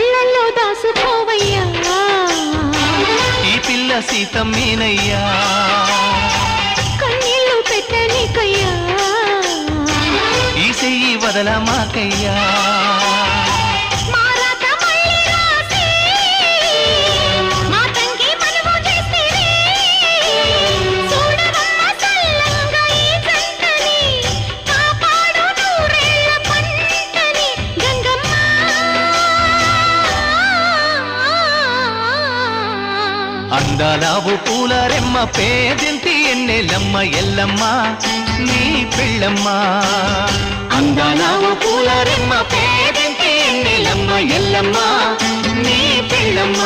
కళ్ళల్లో దాసుకోవయ్యా ఈ పిల్ల సీతమ్మేనయ్యా కన్నీళ్ళు పెట్టనీకయ్యా ఈ చెయ్యి వదలమాకయ్యా అందాలావు పూల రెమ్మ పేదింటి ఎన్నెలమ్మ ఎల్లమ్మ నీ పిల్లమ్మ అందాలావు పూల రెమ్మ పేదింటి ఎన్నెలమ్మ ఎల్లమ్మ నీ పిల్లమ్మ